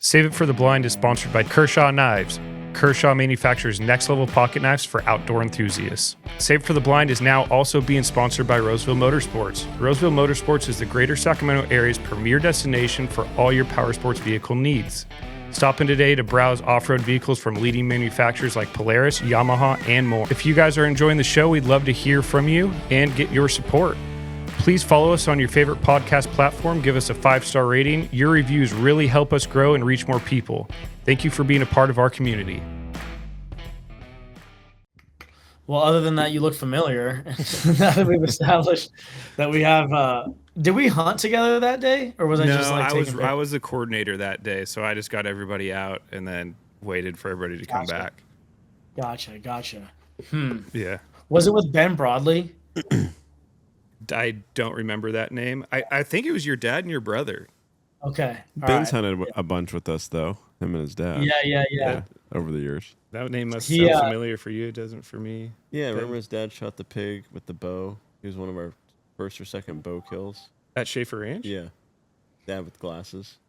Save It for the Blind is sponsored by Kershaw Knives. Kershaw manufactures next-level pocket knives for outdoor enthusiasts. Save It for the Blind is now also being sponsored by Roseville Motorsports. Roseville Motorsports is the greater Sacramento area's premier destination for all your power sports vehicle needs. Stop in today to browse off-road vehicles from leading manufacturers like Polaris, Yamaha, and more. If you guys are enjoying the show, we'd love to hear from you and get your support. Please follow us on your favorite podcast platform. Give us a 5-star rating. Your reviews really help us grow and reach more people. Thank you for being a part of our community. Well, other than that, you look familiar. Now that we've established that we have, did we hunt together that day, or was I just like I was the coordinator that day, so I just got everybody out and then waited for everybody to come back. Gotcha. Yeah. Was it with Ben Broadley? I don't remember that name. I think it was your dad and your brother. Okay. Ben's hunted a bunch with us, though. Him and his dad. Yeah. Over the years. That name must sound familiar for you. It doesn't for me. Yeah, remember his dad shot the pig with the bow? He was one of our first or second bow kills. At Schaefer Ranch? Yeah. Dad with glasses.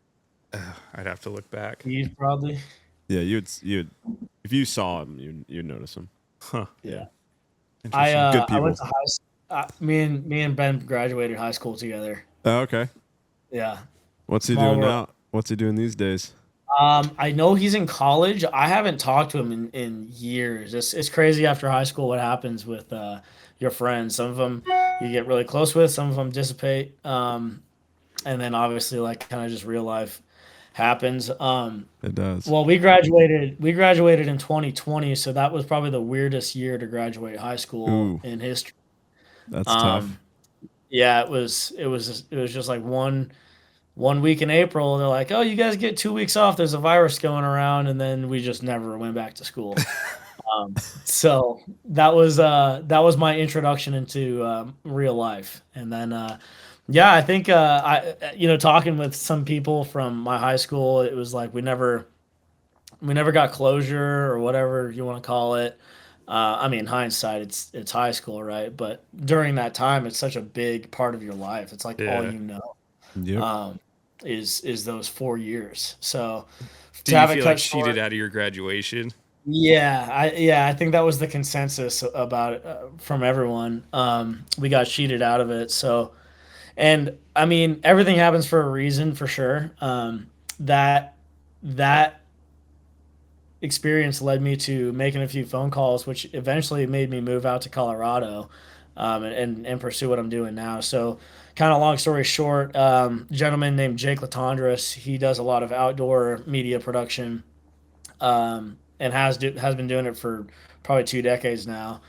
I'd have to look back. He's probably. Yeah, you'd if you saw him, you'd notice him. Huh. Yeah. Good people. I went to high school. Me and Ben graduated high school together. Oh, okay. Yeah. What's he doing now? What's he doing these days? I know he's in college. I haven't talked to him in years. It's crazy after high school what happens with your friends. Some of them you get really close with. Some of them dissipate. And then obviously like kind of just real life happens. It does. Well, we graduated in 2020, so that was probably the weirdest year to graduate high school in history. That's tough. Yeah, it was just like one week in April, and they're like, "Oh, you guys get 2 weeks off. There's a virus going around," and then we just never went back to school. So that was my introduction into real life, and then I think talking with some people from my high school, it was like we never got closure or whatever you want to call it. I mean, hindsight, it's high school, right? But during that time, it's such a big part of your life. It's like all you know. Yep. Is those 4 years. So do you feel like cheated out of your graduation? Yeah, I think that was the consensus about it from everyone. We got cheated out of it. So, and I mean, everything happens for a reason, for sure. That experience led me to making a few phone calls, which eventually made me move out to Colorado and pursue what I'm doing now. So kind of long story short, gentleman named Jake Latondras, he does a lot of outdoor media production and has been doing it for probably 2 decades now.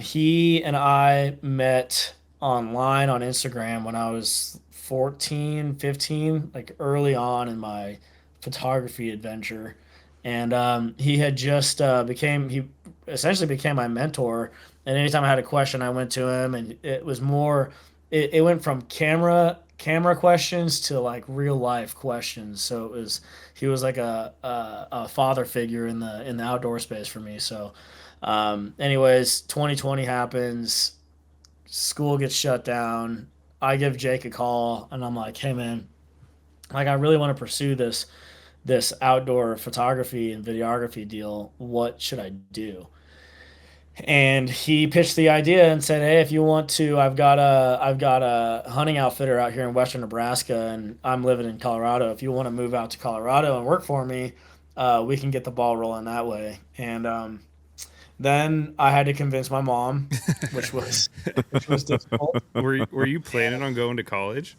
He and I met online on Instagram when I was 14, 15, like early on in my photography adventure. And he had just he essentially became my mentor. And anytime I had a question, I went to him, and it was more. It went from camera questions to like real life questions. So he was like a father figure in the outdoor space for me. So, anyways, 2020 happens, school gets shut down. I give Jake a call, and I'm like, hey man, like I really want to pursue this outdoor photography and videography deal. What should I do? And he pitched the idea and said, hey, if you want to, I've got a hunting outfitter out here in western Nebraska, and I'm living in Colorado. If you want to move out to Colorado and work for me, we can get the ball rolling that way. And then I had to convince my mom, which was difficult. Were you planning on going to college?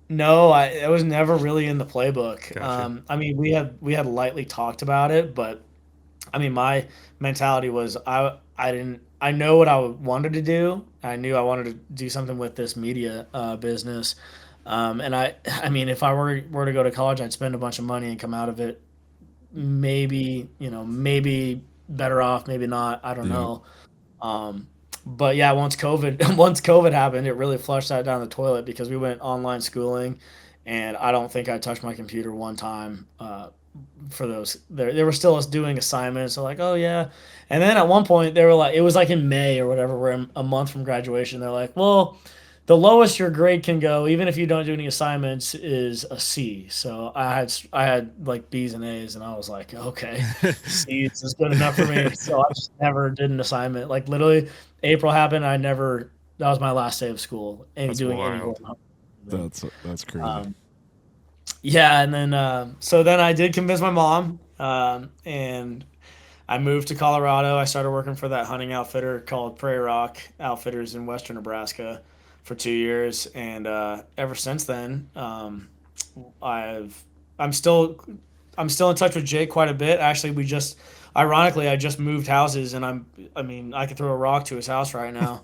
No, it was never really in the playbook. Gotcha. I mean, we had lightly talked about it, but I mean, my mentality was I know what I wanted to do. I knew I wanted to do something with this media business, and I mean, if I were to go to college, I'd spend a bunch of money and come out of it maybe better off, maybe not. I don't know. But yeah, once COVID happened, it really flushed that down the toilet because we went online schooling, and I don't think I touched my computer one time for those. They were still doing assignments. So like, oh yeah, and then at one point they were like, it was like in May or whatever, we're a month from graduation. They're like, well, the lowest your grade can go, even if you don't do any assignments, is a C. So I had like B's and A's, and I was like, okay, C's is good enough for me. So I just never did an assignment. Like literally, April happened. I never. That was my last day of school and That's doing any wild. homework. That's crazy. Yeah, and then so then I did convince my mom, and I moved to Colorado. I started working for that hunting outfitter called Prairie Rock Outfitters in western Nebraska for 2 years, and ever since then, I've I'm still I'm still in touch with Jake quite a bit. Actually, ironically, I just moved houses, and I mean, I could throw a rock to his house right now.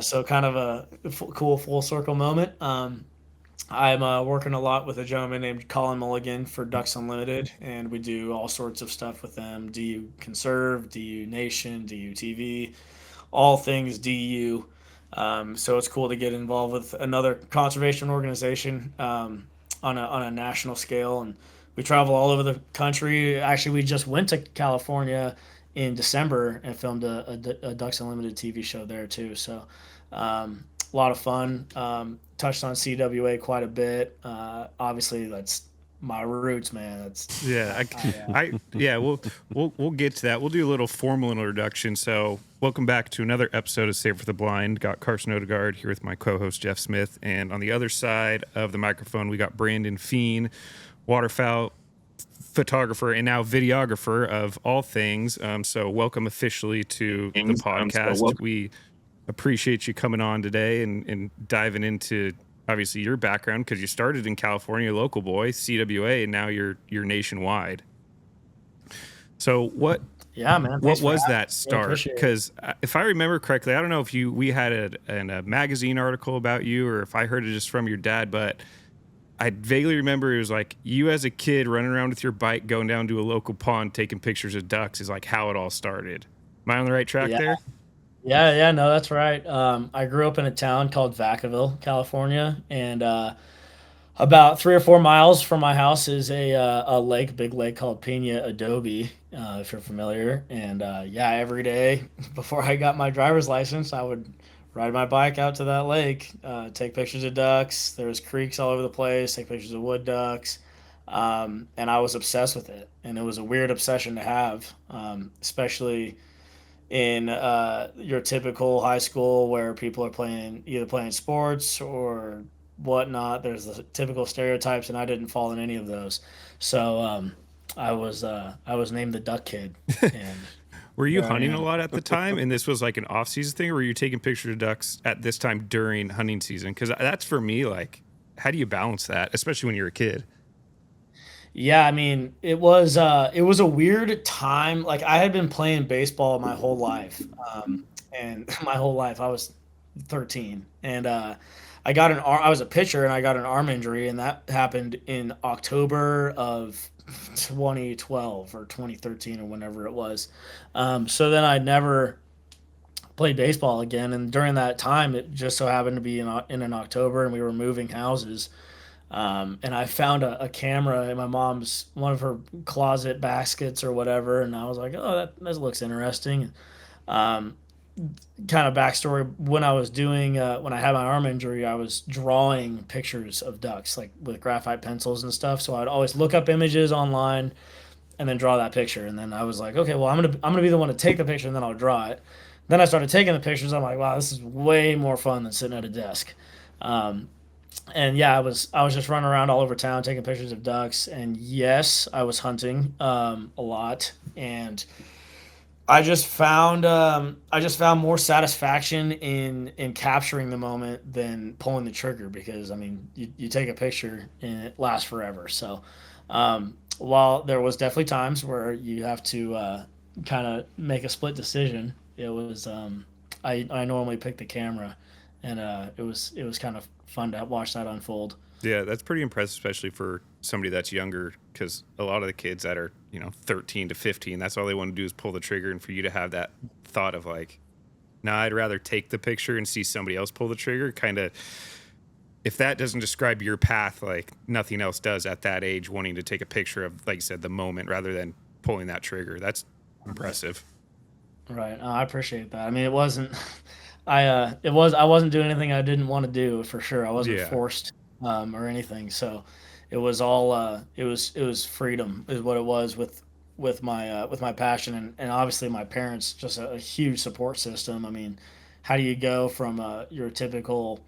So kind of a cool full circle moment. I'm working a lot with a gentleman named Colin Mulligan for Ducks Unlimited, and we do all sorts of stuff with them. DU Conserve, DU Nation, DU TV, all things DU. So it's cool to get involved with another conservation organization on a national scale, and we travel all over the country. Actually, we just went to California in December and filmed a Ducks Unlimited TV show there too. So a lot of fun. Touched on CWA quite a bit. Obviously, that's my roots, man. That's Yeah, yeah, we'll get to that. We'll do a little formal introduction. So, welcome back to another episode of Save for the Blind. Got Carson Odegard here with my co-host Jeff Smith, and on the other side of the microphone, we got Brandon Fien, waterfowl photographer and now videographer of all things. So, welcome officially to the podcast. We appreciate you coming on today and diving into obviously your background, because you started in California, local boy, CWA, and now you're nationwide. So what? Yeah, man. What was that start? Because if I remember correctly, I don't know if we had a magazine article about you, or if I heard it just from your dad, but I vaguely remember it was like you as a kid running around with your bike, going down to a local pond, taking pictures of ducks is like how it all started. Am I on the right track there? Yeah, no, that's right. I grew up in a town called Vacaville, California, and about 3 or 4 miles from my house is a lake, big lake called Pena Adobe, if you're familiar. And yeah, every day before I got my driver's license, I would ride my bike out to that lake, take pictures of ducks. There was creeks all over the place, take pictures of wood ducks, and I was obsessed with it. And it was a weird obsession to have, especially in your typical high school where people are either playing sports or whatnot. There's the typical stereotypes, and I didn't fall in any of those. So I was named the Duck Kid. And were you hunting a lot at the time, and this was like an off-season thing, or were you taking pictures of ducks at this time during hunting season? Because that's for me, like, how do you balance that, especially when you're a kid? Yeah, I mean, it was a weird time. Like I had been playing baseball my whole life, and my whole life I was 13, and I was a pitcher, and I got an arm injury, and that happened in October of 2012 or 2013 or whenever it was. So then I never played baseball again, and during that time, it just so happened to be in an October, and we were moving houses. And I found a camera in my mom's one of her closet baskets or whatever, and I was like, "Oh, that looks interesting." Um, Kind of backstory: when when I had my arm injury, I was drawing pictures of ducks like with graphite pencils and stuff. So I'd always look up images online and then draw that picture. And then I was like, "Okay, well, I'm gonna be the one to take the picture, and then I'll draw it." Then I started taking the pictures. I'm like, "Wow, this is way more fun than sitting at a desk." Um, and yeah, I was just running around all over town taking pictures of ducks, and yes, I was hunting a lot, and I just found more satisfaction in capturing the moment than pulling the trigger, because I mean you take a picture and it lasts forever. So while there was definitely times where you have to kind of make a split decision, it was I normally pick the camera, and it was kind of fun to watch that unfold. Yeah, that's pretty impressive, especially for somebody that's younger, because a lot of the kids that are, 13 to 15, that's all they want to do is pull the trigger. And for you to have that thought of like, nah, I'd rather take the picture and see somebody else pull the trigger, kind of, if that doesn't describe your path, like nothing else does at that age, wanting to take a picture of, like you said, the moment rather than pulling that trigger. That's impressive. Right. I appreciate that. I mean, it wasn't. I wasn't doing anything I didn't want to do for sure. I wasn't Yeah. forced or anything. So it was all it was freedom is what it was with my passion and obviously my parents just a huge support system. I mean, how do you go from your typical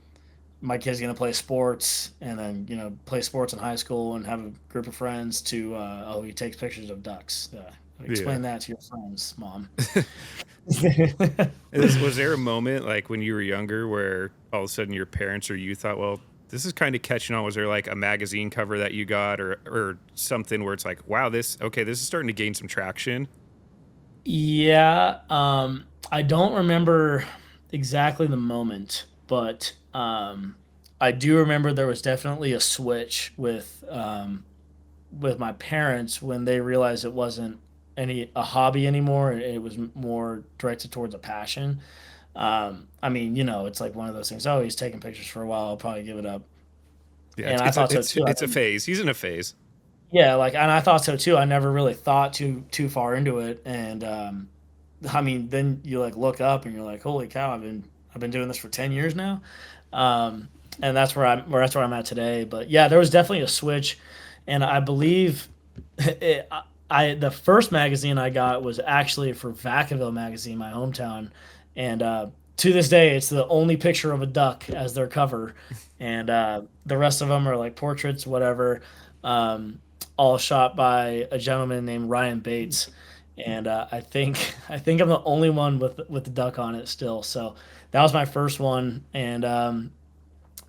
my kid's gonna play sports and then play sports in high school and have a group of friends to oh he takes pictures of ducks. Yeah. Explain that to your friends, mom. Was there a moment like when you were younger where all of a sudden your parents or you thought, well, this is kind of catching on? Was there like a magazine cover that you got or something where it's like, wow, this is starting to gain some traction? Yeah, I don't remember exactly the moment, but I do remember there was definitely a switch with my parents when they realized it wasn't any a hobby anymore. It was more directed towards a passion. I mean, it's like one of those things. Oh, he's taking pictures for a while. I'll probably give it up. Yeah, And I thought so too. it's a phase. He's in a phase. Yeah, like, and I thought so too. I never really thought too far into it, and I mean, then you like look up and you're like, holy cow, I've been doing this for 10 years now, and that's where I'm at today. But yeah, there was definitely a switch, and I believe it, the first magazine I got was actually for Vacaville magazine, my hometown, and to this day, it's the only picture of a duck as their cover, and the rest of them are like portraits, whatever. Um, all shot by a gentleman named Ryan Bates, and I think I'm the only one with the duck on it still. So that was my first one, and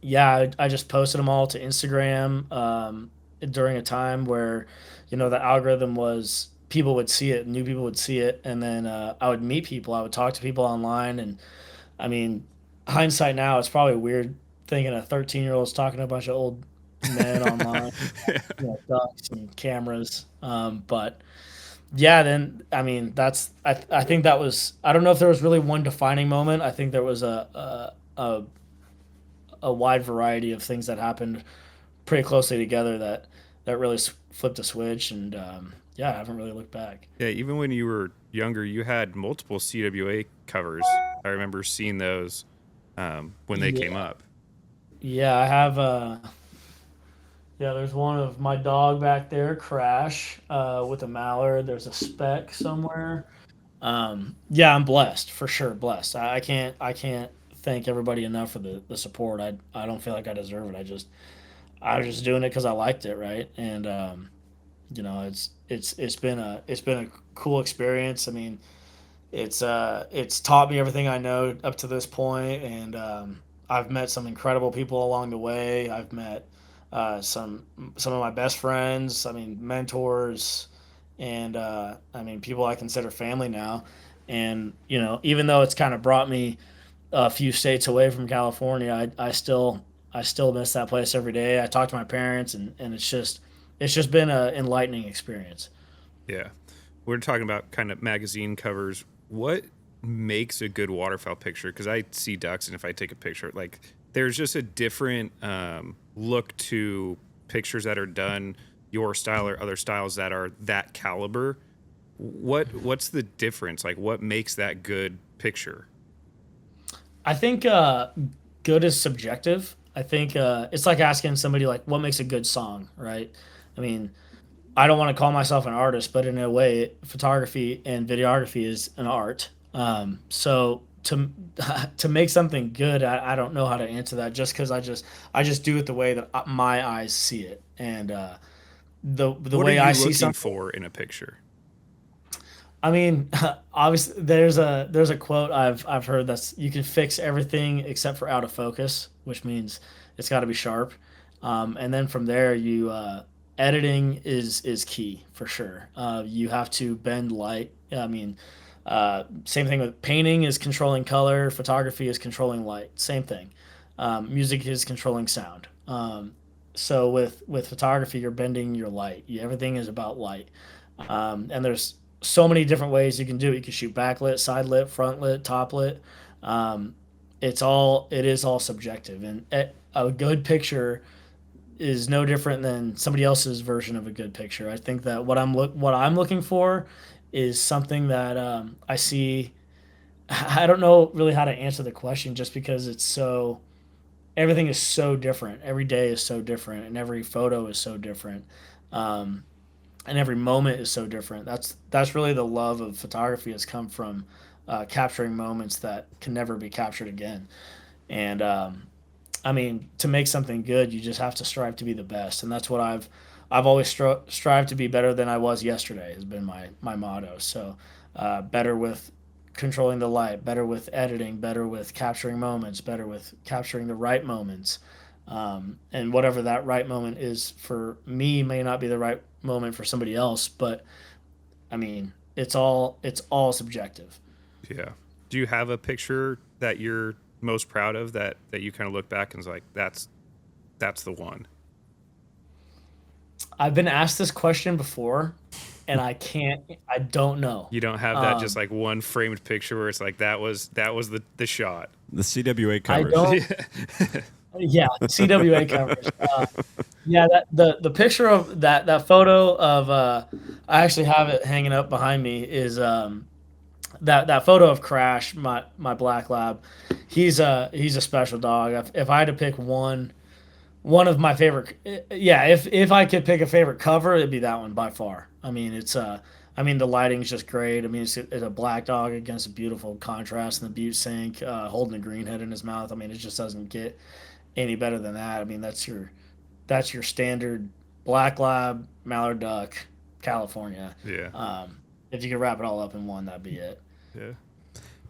yeah, I just posted them all to Instagram during a time where the algorithm was people would see it, new people would see it, and then I would meet people, I would talk to people online, and I mean, hindsight now, it's probably weird thinking a 13-year-old is talking to a bunch of old men online, ducks and cameras. But yeah, then I mean I think that was I don't know if there was really one defining moment. I think there was a wide variety of things that happened pretty closely together that really flipped a switch, and yeah, I haven't really looked back. Yeah, even when you were younger, you had multiple CWA covers. I remember seeing those when they came Yeah, up. yeah, I have. Yeah, there's one of my dog back there, Crash, with a mallard. There's a speck somewhere. Yeah, I'm blessed for sure. Blessed. I can't thank everybody enough for the support. I don't feel like I deserve it. I was just doing it because I liked it, right? And it's been a cool experience. I mean, it's taught me everything I know up to this point, and I've met some incredible people along the way. I've met some of my best friends. I mean, mentors, and I mean, people I consider family now. And even though it's kind of brought me a few states away from California, I still miss that place every day. I talk to my parents, and it's just been an enlightening experience. Yeah. We're talking about kind of magazine covers. What makes a good waterfowl picture? Because I see ducks, and if I take a picture, like there's just a different look to pictures that are done your style or other styles that are that caliber. What's the difference? Like, what makes that good picture? I think good is subjective. I think it's like asking somebody like what makes a good song, right? I mean, I don't want to call myself an artist, but in a way, photography and videography is an art. So to to make something good, I don't know how to answer that just because I just do it the way that my eyes see it, and the What are way I you see looking something. for in a picture? I mean, obviously, there's a quote I've heard that's you can fix everything except for out of focus, which means it's got to be sharp. And then from there, you editing is key for sure. You have to bend light. I mean, same thing with painting is controlling color. Photography is controlling light. Same thing. Music is controlling sound. So with photography, you're bending your light. Everything is about light. And there's so many different ways you can do it. You can shoot backlit, side lit, front lit, top lit. Um, it is all subjective, and a good picture is no different than somebody else's version of a good picture. I think that what I'm looking for is something that I see I don't know really how to answer the question just because everything is so different. Every day is so different, and every photo is so different, um, and every moment is so different. That's really the love of photography has come from capturing moments that can never be captured again. And I mean, to make something good, you just have to strive to be the best, and that's what I've always strived to be better than I was yesterday. Has been my motto. So better with controlling the light, better with editing, better with capturing moments, better with capturing the right moments. And whatever that right moment is for me may not be the right moment for somebody else, but I mean, it's all subjective. Yeah. Do you have a picture that you're most proud of that you kind of look back and is like, that's the one? I've been asked this question before, and I don't know. You don't have that just Um, like one framed picture where it's like that was the shot. The CWA I covers. don't. Yeah, CWA covers. Yeah, the picture of that photo of I actually have it hanging up behind me is that photo of Crash, my black lab. He's a special dog. If I had to pick one of my favorite, yeah, if I could pick a favorite cover, it'd be that one by far. I mean, I mean, the lighting's just great. I mean, it's a black dog against a beautiful contrast in the butte sink, holding a green head in his mouth. I mean, it just doesn't get any better than that. I mean, that's your standard black lab mallard duck, California. Yeah. If you could wrap it all up in one, that'd be it. Yeah.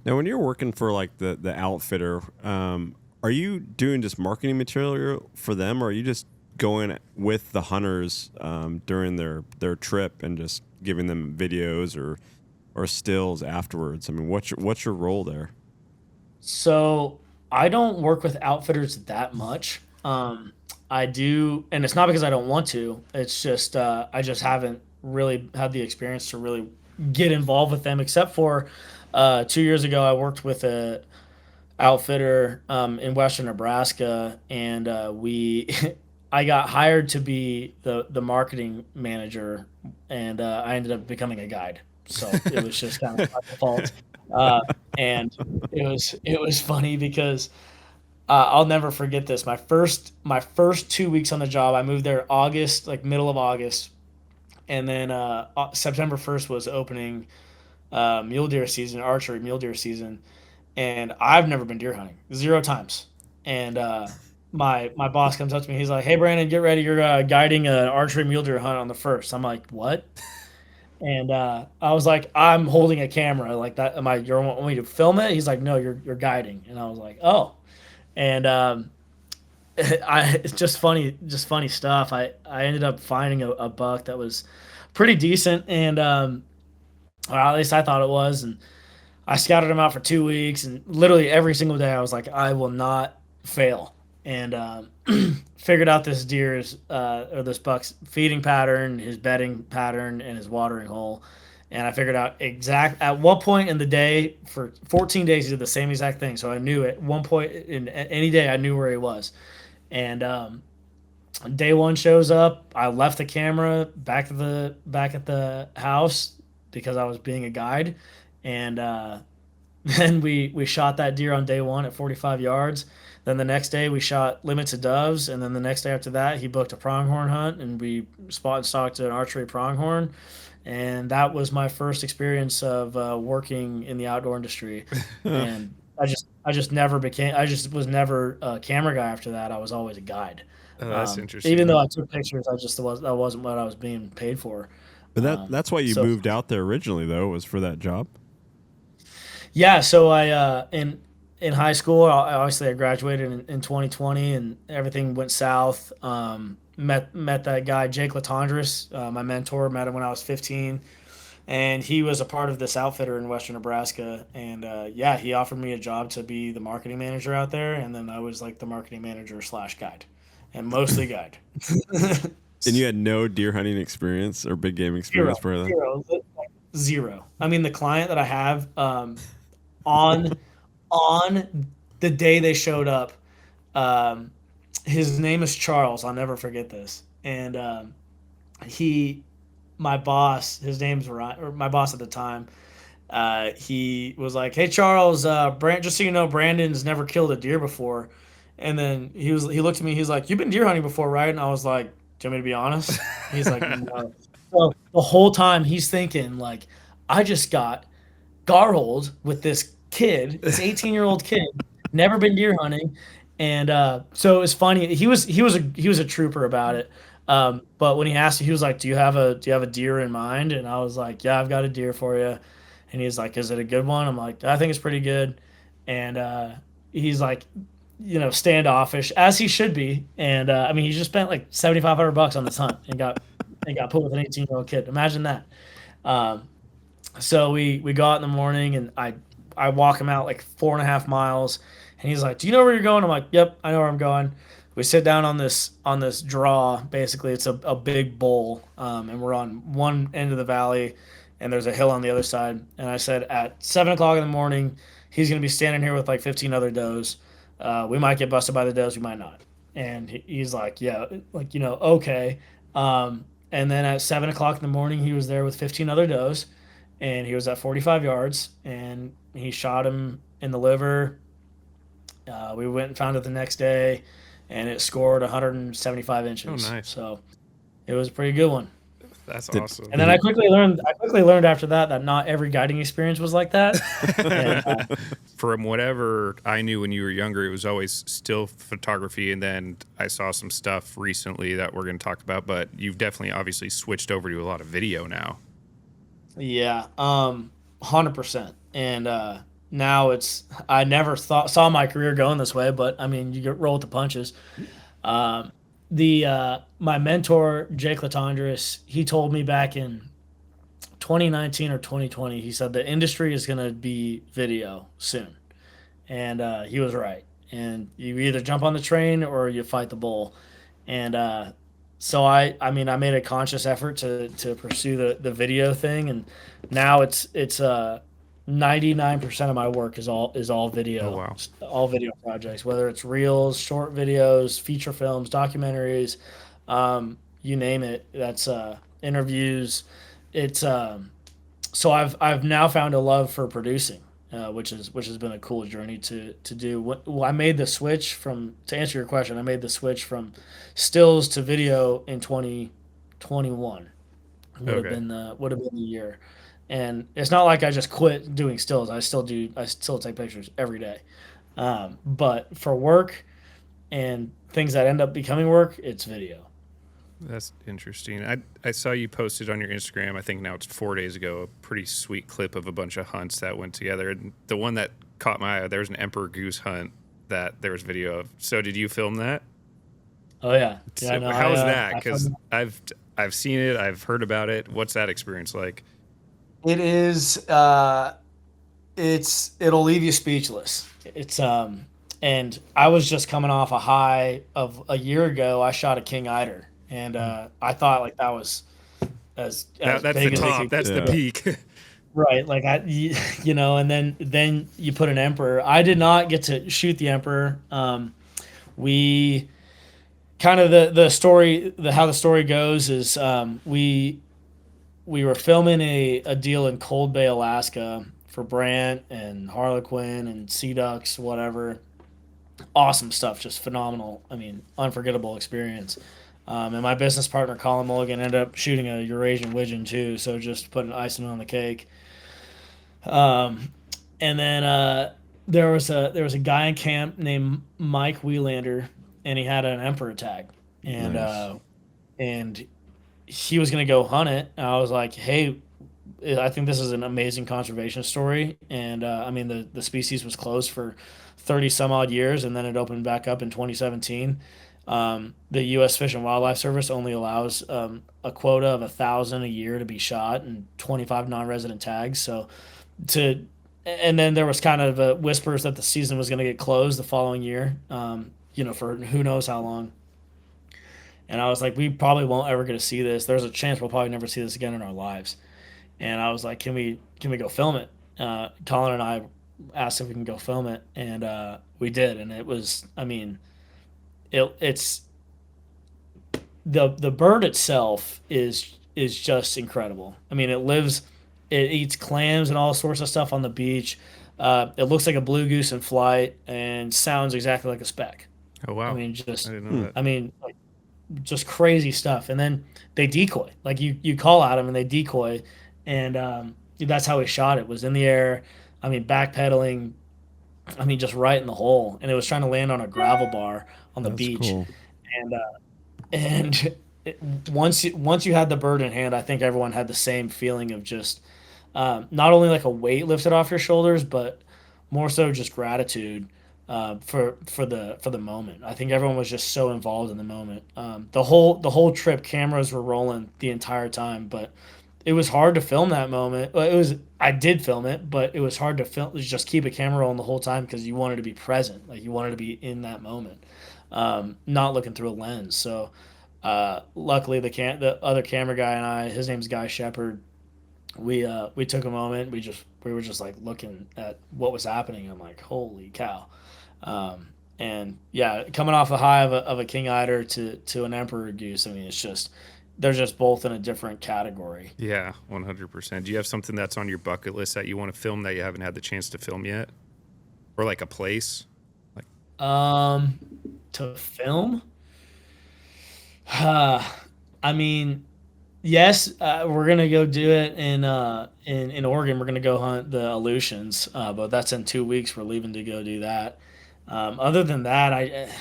Now, when you're working for like the outfitter, are you doing just marketing material for them, or are you just going with the hunters during their trip and just giving them videos or stills afterwards? I mean, what's your role there? So I don't work with outfitters that much. I do, and it's not because I don't want to. It's just I just haven't really had the experience to really get involved with them. Except for 2 years ago, I worked with a outfitter in Western Nebraska, and we I got hired to be the marketing manager, and I ended up becoming a guide. So it was just kind of my fault. Uh, and it was funny because I'll never forget this. My first 2 weeks on the job, I moved there August, like middle of August, and then September 1st was opening mule deer season, archery mule deer season, and I've never been deer hunting, 0 times. And my boss comes up to me, he's like, "Hey Brandon, get ready, you're guiding an archery mule deer hunt on the first." I'm like, "What?" And I was like, "I'm holding a camera like that. Am I? You want me to film it?" He's like, "No, you're guiding." And I was like, "Oh." And it's just funny stuff. I ended up finding a buck that was pretty decent, and or at least I thought it was. And I scouted him out for 2 weeks, and literally every single day I was like, I will not fail. And figured out this deer's or this buck's feeding pattern, his bedding pattern, and his watering hole. And I figured out exact at what point in the day for 14 days he did the same exact thing. So I knew at one point in any day I knew where he was. And day one shows up. I left the camera back at the house because I was being a guide, and then we shot that deer on day one at 45 yards. Then the next day we shot limits of doves, and then the next day after that he booked a pronghorn hunt, and we spot and stalked an archery pronghorn, and that was my first experience of working in the outdoor industry. And I just was never a camera guy after that. I was always a guide. Oh, that's Even interesting. though I took pictures, that wasn't what I was being paid for. But that's why you So moved out there originally, though, was for that job. yeah, so I in high school, I graduated in 2020, and everything went south. Met that guy Jake Latondras, my mentor. Met him when I was 15, and he was a part of this outfitter in Western Nebraska. And yeah, he offered me a job to be the marketing manager out there, and then I was like the marketing manager slash guide, and mostly guide. And you had no deer hunting experience or big game experience Zero, for that. zero, like zero. I mean, the client that I have on on the day they showed up, um, his name is Charles. I'll never forget this. And he, my boss, his name's Ryan, or my boss at the time. he was like, "Hey Charles, just so you know, Brandon's never killed a deer before." And then he looked at me. He's like, "You've been deer hunting before, right?" And I was like, "Do you want me to be honest?" He's like, "No." So the whole time he's thinking like, "I just got gargled with this kid, this 18-year-old kid, never been deer hunting." And so it was funny. He was a trooper about it. But when he asked me, he was like, "Do you have a deer in mind?" And I was like, "Yeah, I've got a deer for you." And he's like, "Is it a good one?" I'm like, "I think it's pretty good." And he's like, standoffish as he should be. And I mean, he just spent like $7,500 on this hunt and got put with an 18-year-old kid. Imagine that. Um, so we go out in the morning, and I walk him out like 4.5 miles, and he's like, "Do you know where you're going?" I'm like, "Yep, I know where I'm going." We sit down on this draw. Basically, it's a big bowl, and we're on one end of the valley, and there's a hill on the other side. And I said at 7 o'clock in the morning, he's gonna be standing here with like 15 other does. We might get busted by the does, we might not. And he's like, "Yeah, like okay." And then at 7 o'clock in the morning, he was there with 15 other does, and he was at 45 yards, and he shot him in the liver. We went and found it the next day, and it scored 175 Oh, inches. nice. So it was a pretty good one. That's Did, awesome. And then I quickly learned. After that not every guiding experience was like that. And From whatever I knew when you were younger, it was always still photography, and then I saw some stuff recently that we're going to talk about. But you've definitely, obviously, switched over to a lot of video now. yeah, 100%. And now I never saw my career going this way, but I mean, you get roll with the punches. Um, the My mentor Jake Latondras, he told me back in 2019 or 2020, he said the industry is going to be video soon, and he was right. And you either jump on the train or you fight the bull. And so I mean, I made a conscious effort to pursue the video thing, and now it's 99% of my work is all Oh, video, wow. all video projects, whether it's reels, short videos, feature films, documentaries, you name it. That's interviews. It's So I've now found a love for producing, which has been a cool journey to do. I made the switch from to answer your question. I made the switch from stills to video in 2021. Okay. Would have been the year, and it's not like I just quit doing stills. I still take pictures every day, but for work and things that end up becoming work, it's video. That's interesting. I saw you posted on your Instagram, I think now it's 4 days ago, a pretty sweet clip of a bunch of hunts that went together. And the one that caught my eye, there was an emperor goose hunt that there was video of. So did you film that? Oh yeah, yeah. So No, how was that? I Because found I've seen it, I've heard about it. What's that experience like? it is. It'll leave you speechless. And I was just coming off a high of a year ago. I shot a king eider, and I thought like that was as That's the big as it top. could That's the Yeah. peak. right. Like and then you put an emperor. I did not get to shoot the emperor. We kind of the story, how the story goes is we were filming a deal in Cold Bay, Alaska for Brant and Harlequin and Sea Ducks, whatever. Awesome stuff, just phenomenal. I mean, unforgettable experience. And my business partner Colin Mulligan ended up shooting a Eurasian widgeon too, so just putting icing on the cake. And then there was a guy in camp named Mike Wheelander, and he had an emperor tag, and Nice. and he was gonna go hunt it. And I was like, "Hey, I think this is an amazing conservation story." And I mean, the species was closed for 30 some odd years, and then it opened back up in 2017. The U.S. Fish and Wildlife Service only allows a quota of 1,000 a year to be shot and 25 non-resident tags. So to and then there was kind of whispers that the season was going to get closed the following year, for who knows how long. And I was like, we probably won't ever get to see this. There's a chance we'll probably never see this again in our lives. And I was like, can we go film it? Colin and I asked if we can go film it, and we did. And it was, I mean, it's the bird itself is just incredible. I mean, it lives It eats clams and all sorts of stuff on the beach. It looks like a blue goose in flight and sounds exactly like a speck. Oh I wow, mean, I just didn't know that. I mean, like, just crazy stuff. And then they decoy. Like you call at them and they decoy, and that's how we shot it. Was in the air. I mean, backpedaling. I mean, just right in the hole, and it was trying to land on a gravel bar on the That's beach. cool. And it, once you had the bird in hand, I think everyone had the same feeling of just not only like a weight lifted off your shoulders, but more so just gratitude for the moment. I think everyone was just so involved in the moment. The whole trip, cameras were rolling the entire time, but it was hard to film that moment. Well, it was I did film it, but it was hard to film just keep a camera rolling the whole time because you wanted to be present, like you wanted to be in that moment, not looking through a lens. So luckily the other camera guy and I, his name's Guy Shepherd, we took a moment. We were just like looking at what was happening. I'm like, holy cow. And yeah, coming off the high of a king eider to an emperor goose, I mean, it's just they're just both in a different category. Yeah, 100%. Do you have something that's on your bucket list that you want to film that you haven't had the chance to film yet, or like a place? Like, Um, to film, I mean, yes, we're gonna go do it in Oregon. We're gonna go hunt the Aleutians, but that's in 2 weeks. We're leaving to go do that. Other than that,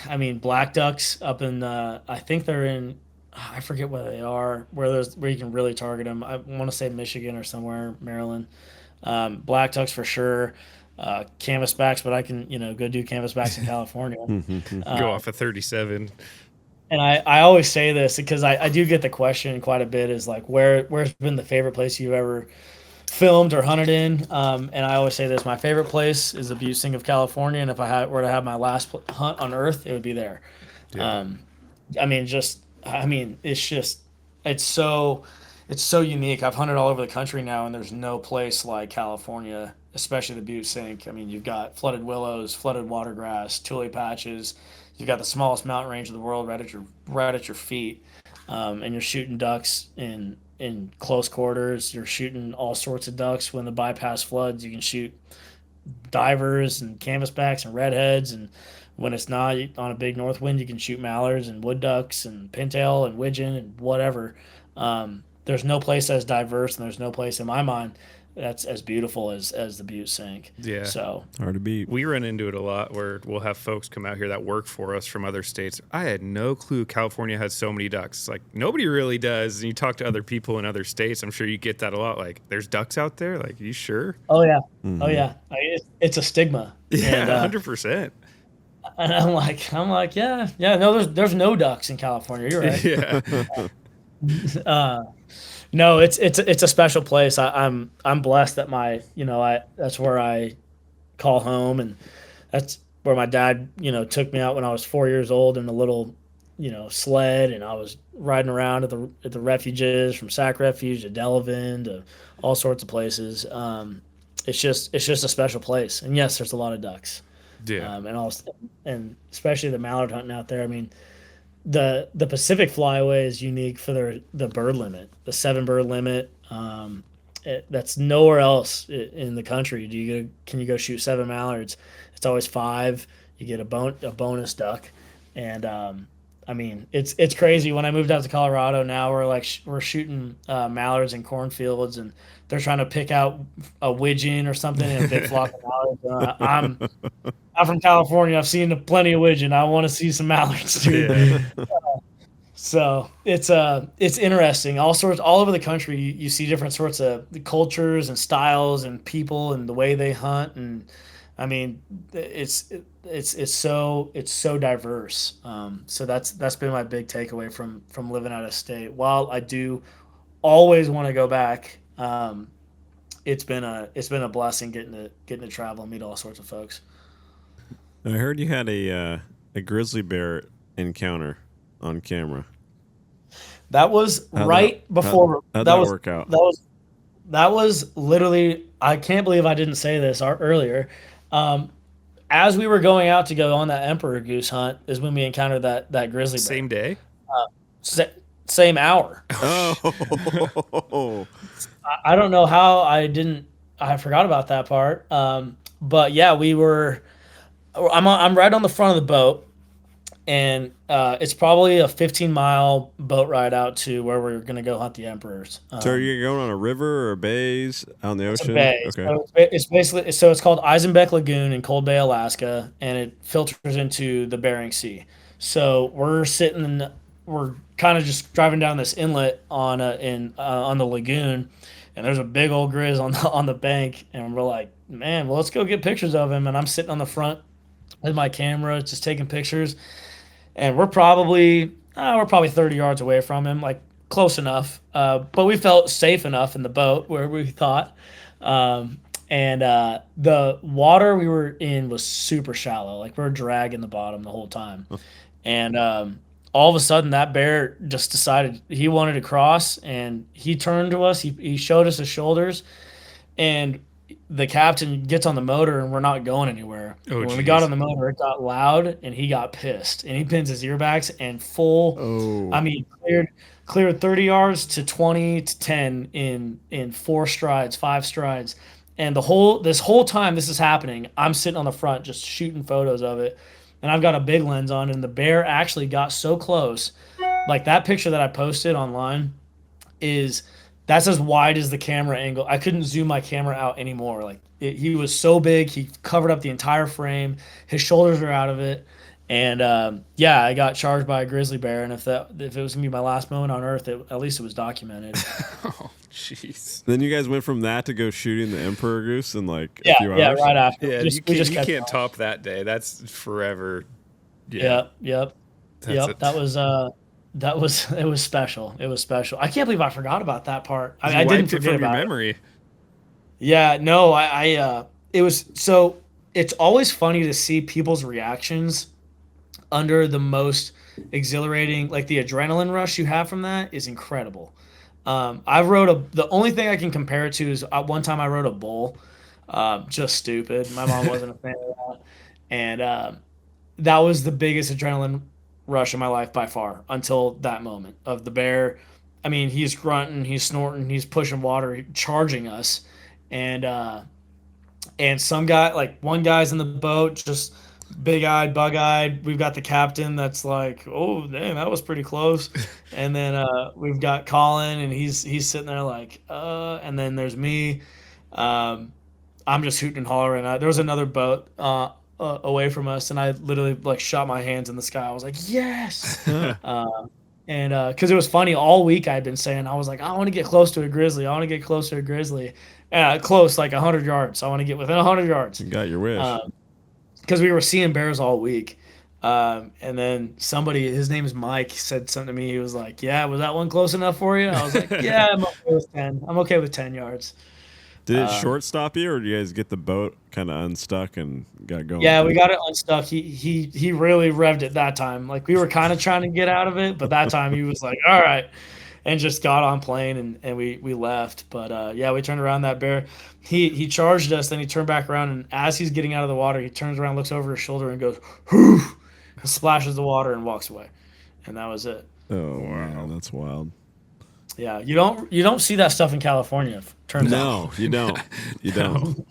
I mean black ducks up in I think they're in I forget where they are where you can really target them. I want to say Michigan or somewhere Maryland. Black ducks for sure. Canvasbacks, but I can go do canvasbacks in California. go Uh, off a 37. and I always say this because I do get the question quite a bit is like where's been the favorite place you've ever filmed or hunted in? And I always say this: my favorite place is the Butte of California, and if were to have my last hunt on Earth, it would be there. Yeah, Um, it's just it's so it's so unique. I've hunted all over the country now, and there's no place like California, especially the Butte Sink. I mean, you've got flooded willows, flooded watergrass, tule patches. You've got the smallest mountain range in the world right at your feet, and you're shooting ducks in close quarters. You're shooting all sorts of ducks when the bypass floods. You can shoot divers and canvasbacks and redheads, and when it's not on a big north wind, you can shoot mallards and wood ducks and pintail and widgeon and whatever. There's no place as diverse, and there's no place in my mind that's as beautiful as the Butte Sink. yeah. So Hard to beat. We run into it a lot where we'll have folks come out here that work for us from other states. I had no clue California has so many ducks. It's like nobody really does. And you talk to other people in other states, I'm sure you get that a lot. Like, there's ducks out there. Like, you sure? oh yeah, oh Mhm. yeah, it's a stigma, Yeah, and 100%. and I'm like yeah no there's no ducks in California. You're right. Yeah, Uh, no, it's a special place. I'm blessed that I that's where I call home, and that's where my dad took me out when I was 4 years old in a little sled, and I was riding around at the refuges from Sac Refuge to Delavan to all sorts of places. It's just a special place, and yes, there's a lot of ducks, yeah, and especially the mallard hunting out there. I mean, the Pacific Flyway is unique for the bird limit, the 7 bird limit. That's nowhere else in the country. Can you go shoot 7 mallards? It's always 5. You get a bonus duck, and I mean it's crazy. When I moved out to Colorado, now we're shooting mallards in cornfields, and they're trying to pick out a widgeon or something in a big flock of mallards. I'm from California. I've seen plenty of widgeon. I want to see some mallards too. yeah. So it's interesting. All over the country, you see different sorts of cultures and styles and people and the way they hunt, and I mean it's so diverse. So that's been my big takeaway from living out of state. While I do always want to go back, it's been a blessing getting to travel and meet all sorts of folks. I heard you had a grizzly bear encounter on camera. That was How'd right before how'd that that was work out? that was literally. I can't believe I didn't say this earlier. Um, as we were going out to go on that emperor goose hunt is when we encountered that grizzly bear. Same day. Uh, same hour. Oh, I don't know how I forgot about that part. But yeah, I'm right on the front of the boat, and it's probably a 15-mile boat ride out to where we're gonna go hunt the emperors. so are you going on a river or bays out in the It's a ocean? bay. Okay. So it's basically it's called Eisenbeck Lagoon in Cold Bay, Alaska, and it filters into the Bering Sea. So we're kind of just driving down this inlet on the lagoon, and there's a big old grizz on the bank, and we're like, man, well, let's go get pictures of him. And I'm sitting on the front with my camera, just taking pictures, and we're probably 30 yards away from him, like close enough. But we felt safe enough in the boat where we thought. And the water we were in was super shallow. Like we were dragging the bottom the whole time. And all of a sudden, that bear just decided he wanted to cross, and he turned to us. He showed us his shoulders, and the captain gets on the motor, and we're not going anywhere. Oh, And when we got jeez. on the motor, it got loud, and he got pissed, and he pins his earbacks and full. Oh, I mean, cleared 30 yards to 20 to 10 in 4 strides, 5 strides, and this whole time this is happening, I'm sitting on the front just shooting photos of it, and I've got a big lens on, and the bear actually got so close, like that picture that I posted online is that's as wide as the camera angle. I couldn't zoom my camera out anymore. He was so big, he covered up the entire frame. His shoulders are out of it, and yeah, I got charged by a grizzly bear. And if it was gonna be my last moment on Earth, at least it was documented. Oh, jeez. then you guys went from that to go shooting the emperor goose in like a Yeah, few yeah, hours. right after. Yeah, We just you kept can't going. top that day. That's forever. Yeah, Yep, yep, that's yep. it. That was it was special. It was special. I can't believe I forgot about that part. You I didn't wiped it forget from your about it. memory. Yeah, no, it was so. It's always funny to see people's reactions under the most exhilarating, like the adrenaline rush you have from that is incredible. The only thing I can compare it to is one time I rode a bull, just stupid. My mom wasn't a fan of that, and that was the biggest adrenaline rush of my life by far until that moment of the bear. I mean, he's grunting, he's snorting, he's pushing water, charging us, and some guy, like one guy's in the boat, just big-eyed, bug-eyed. We've got the captain that's like, "Oh, dang, that was pretty close," and then we've got Colin, and he's sitting there like, and then there's me. Um, I'm just hooting and hollering. There was another boat away from us, and I literally like shot my hands in the sky. I was like, "Yes!" And because it was funny, all week I'd been saying I was like, I want to get close to a grizzly. I want to get close to a grizzly. Close, like 100 yards. I want to get within 100 yards. You got your wish. Because we were seeing bears all week. And then somebody, his name is Mike, said something to me. He was like, "Yeah, was that one close enough for you?" I was like, "Yeah, I'm okay with 10. I'm okay with 10 yards." Did it short stop you, or did you guys get the boat kind of unstuck and got going? Yeah, we got it unstuck. He really revved it that time. Like we were kind of trying to get out of it, but that time he was like, "All right," and just got on plane and we left. But yeah, we turned around that bear. He charged us, then he turned back around, and as he's getting out of the water, he turns around, looks over his shoulder, and goes, "Whew," and splashes the water and walks away, and that was it. Oh wow, that's wild. Yeah, you don't see that stuff in California. Turns out. No, you don't. You don't.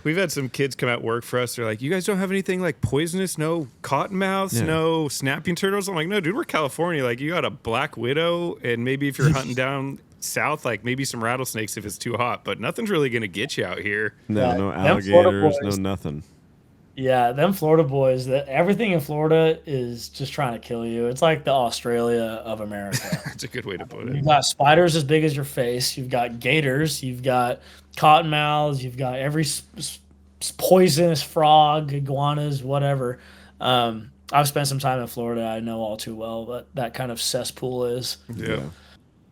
We've had some kids come out work for us. They're like, "You guys don't have anything like poisonous? No cottonmouths? Yeah. No snapping turtles?" I'm like, "No, dude, we're California. Like, you got a black widow, and maybe if you're hunting down south, like maybe some rattlesnakes if it's too hot. But nothing's really gonna get you out here." No, Yeah, no them Florida alligators, no boys. nothing. Yeah, them Florida boys. That everything in Florida is just trying to kill you. It's like the Australia of America. That's a good way to put it. You've got spiders as big as your face. You've got gators. You've got cottonmouths. You've got every poisonous frog, iguanas, whatever. I've spent some time in Florida. I know all too well what that kind of cesspool is. Yeah.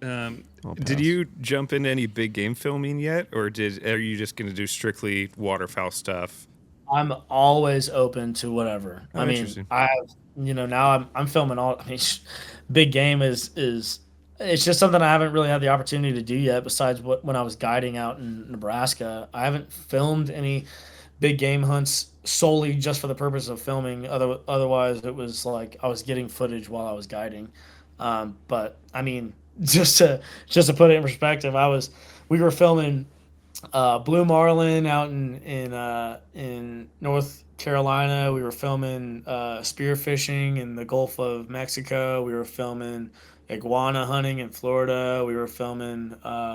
I'll Did pass. you jump into any big game filming yet, or are you just gonna do strictly waterfowl stuff? I'm always open to whatever. Oh, I mean, interesting. now I'm filming all. I mean, big game is it's just something I haven't really had the opportunity to do yet. Besides when I was guiding out in Nebraska, I haven't filmed any big game hunts solely just for the purpose of filming. Otherwise, it was like I was getting footage while I was guiding. But I mean, just to put it in perspective, we were filming blue marlin out in North Carolina. We were filming spear fishing in the Gulf of Mexico. We were filming iguana hunting in Florida. We were filming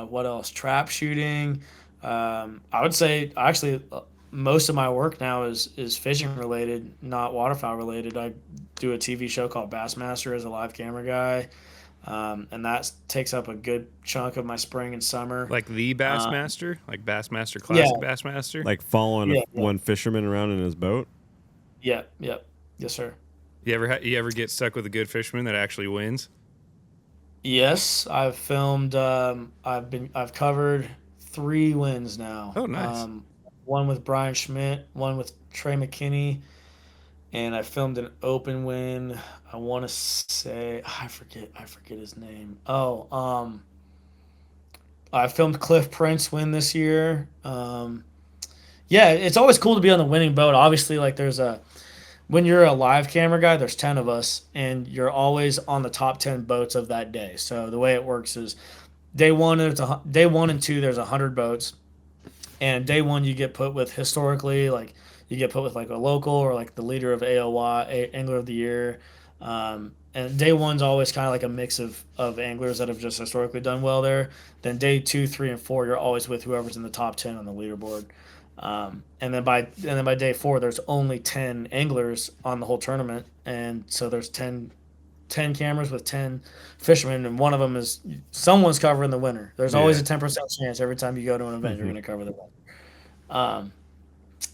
what else? Trap shooting. I would say actually most of my work now is fishing related, not waterfowl related. I do a TV show called Bassmaster as a live camera guy. And that takes up a good chunk of my spring and summer. Like the Um, Bassmaster, like Bassmaster yeah, Classic Bassmaster. Like following yeah, yeah, one fisherman around in his boat. yeah, yeah. Yes, sir. You ever get stuck with a good fisherman that actually wins? Yes, I've filmed. I've covered 3 wins now. Oh, nice. One with Brian Schmidt, one with Trey McKinney, and I filmed an open win. I want to say I forget his name. I filmed Cliff Prince win this year. Yeah, it's always cool to be on the winning boat. Obviously, like when you're a live camera guy, there's 10 of us, and you're always on the top 10 boats of that day. So the way it works is day one and two, there's 100 boats, and day one you get put with historically, like you get put with like a local or like the leader of AOY, Angler of the Year. And day one's always kind of like a mix of anglers that have just historically done well there. Then day two, three, and four, you're always with whoever's in the top 10 on the leaderboard. And then by day four, there's only 10 anglers on the whole tournament, and so there's ten cameras with 10 fishermen, and one of them is someone's covering the winner. There's always Yeah. a 10% chance every time you go to an event you're Hmm. going to cover the winner. Um,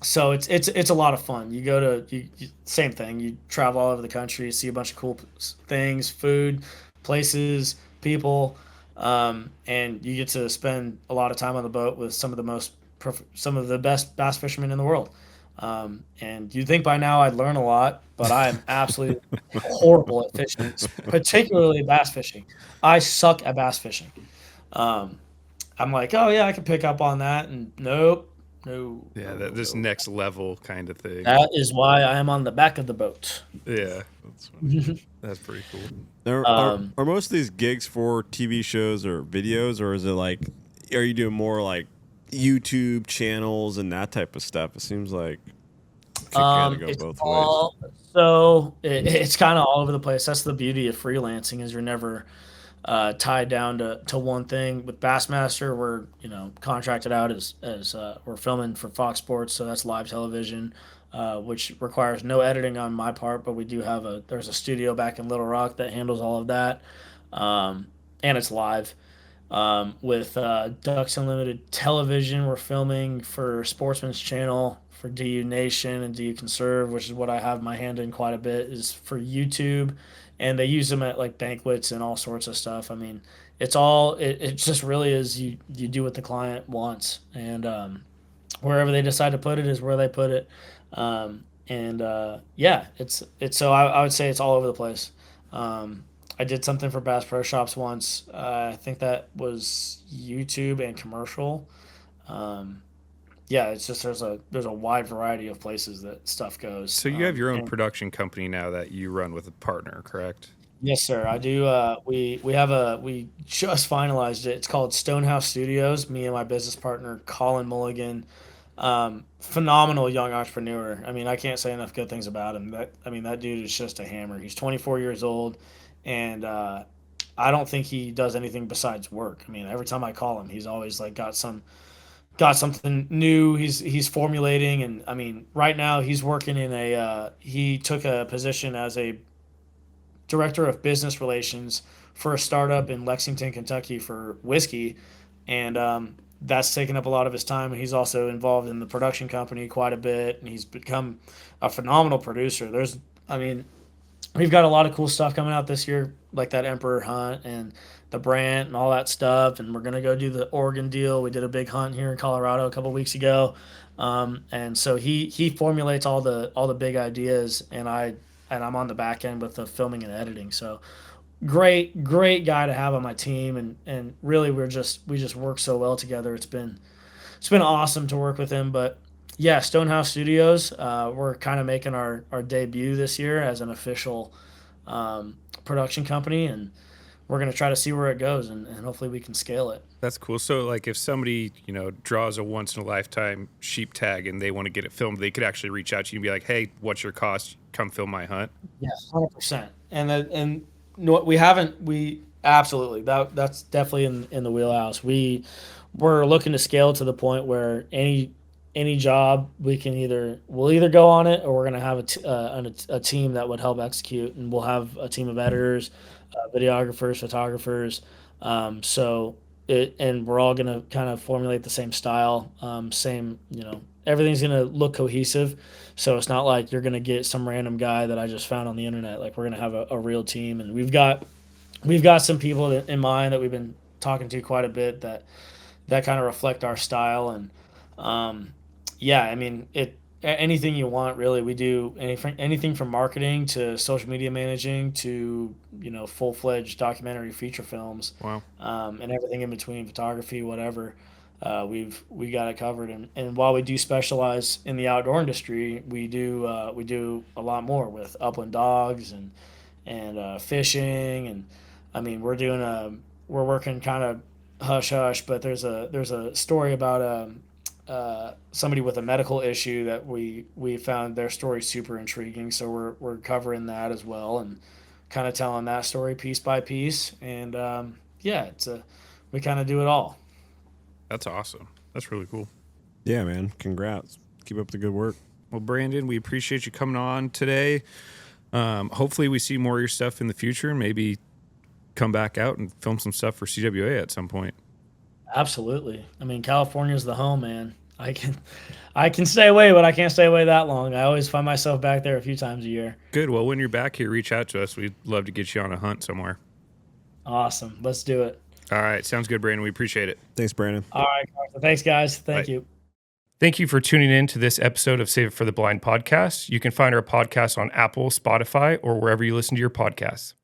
so it's a lot of fun. You go to same thing. You travel all over the country, see a bunch of cool things, food, places, people, and you get to spend a lot of time on the boat with some of the best bass fishermen in the world. And you'd think by now I'd learn a lot, but I am absolutely horrible at fishing, particularly bass fishing. I suck at bass fishing. Um, I'm like, oh yeah, I can pick up on that, and nope, no, Yeah, no, that no, this no. next level kind of thing. That is why I am on the back of the boat. Yeah, that's funny. That's pretty cool. Um, Are most of these gigs for TV shows or videos, or is it like, are you doing more like YouTube channels and that type of stuff? It seems like it could kind of go it's both ways. all so it's kind of all over the place. That's the beauty of freelancing is you're never tied down to one thing. With Bassmaster, we're contracted out as we're filming for Fox Sports, so that's live television, which requires no editing on my part. But we do have there's a studio back in Little Rock that handles all of that, um, and it's live. With Ducks Unlimited Television, we're filming for Sportsman's Channel for DU Nation and DU Conserve, which is what I have my hand in quite a bit, is for YouTube. And they use them at like banquets and all sorts of stuff. I mean, it just really is you do what the client wants. And wherever they decide to put it is where they put it. And yeah, it's so I would say it's all over the place. I did something for Bass Pro Shops once. I think that was YouTube and commercial. Um, yeah, it's just there's a wide variety of places that stuff goes. So you have your own And production company now that you run with a partner, correct? yes, sir, I do. We just finalized it. It's called Stonehouse Studios. Me and my business partner Colin Mulligan, phenomenal young entrepreneur. I mean, I can't say enough good things about him. That dude is just a hammer. He's 24 years old, and I don't think he does anything besides work. I mean, every time I call him, he's always like got something new. He's formulating, and I mean, right now he's working in he took a position as a director of business relations for a startup in Lexington, Kentucky for whiskey, and that's taken up a lot of his time. And he's also involved in the production company quite a bit, and he's become a phenomenal producer. I mean, we've got a lot of cool stuff coming out this year, like that Emperor hunt and the Brant and all that stuff. And we're gonna go do the Oregon deal. We did a big hunt here in Colorado a couple weeks ago, and so he formulates all the big ideas, and I'm on the back end with the filming and editing. So great guy to have on my team, and really we just work so well together. It's been awesome to work with him. But yeah, Stonehouse Studios, we're kind of making our debut this year as an official production company, and we're going to try to see where it goes, and hopefully we can scale it. That's cool. So, like, if somebody, draws a once in a lifetime sheep tag and they want to get it filmed, they could actually reach out to you and be like, "Hey, what's your cost? Come film my hunt." Yes, 100%. And no, we absolutely, that's definitely in the wheelhouse. We're looking to scale to the point where any job we'll either go on it, or we're going to have a team that would help execute, and we'll have a team of editors, videographers, photographers. And we're all going to kind of formulate the same style, same, everything's going to look cohesive. So it's not like you're going to get some random guy that I just found on the internet. Like, we're going to have a real team, and we've got some people in mind that we've been talking to quite a bit that kind of reflect our style. And yeah, I mean, anything you want, really. We do anything from marketing to social media managing to full-fledged documentary feature films. Wow. And everything in between, photography, whatever. We got it covered. And while we do specialize in the outdoor industry, we do a lot more with upland dogs and fishing. And I mean, we're working kind of hush hush, but there's a story about somebody with a medical issue that we found their story super intriguing. So we're covering that as well, and kind of telling that story piece by piece. And yeah, we kind of do it all. That's awesome. That's really cool. Yeah, man. Congrats. Keep up the good work. Well, Brandon, we appreciate you coming on today. Hopefully we see more of your stuff in the future, and maybe come back out and film some stuff for CWA at some point. Absolutely. I mean, California's the home, man. I can stay away, but I can't stay away that long. I always find myself back there a few times a year. Good. Well, when you're back here, reach out to us. We'd love to get you on a hunt somewhere. Awesome. Let's do it. All right. Sounds good, Brandon. We appreciate it. Thanks, Brandon. All right, Carson. Thanks, guys. Thank you. Thank you for tuning in to this episode of Save It for the Blind podcast. You can find our podcast on Apple, Spotify, or wherever you listen to your podcasts.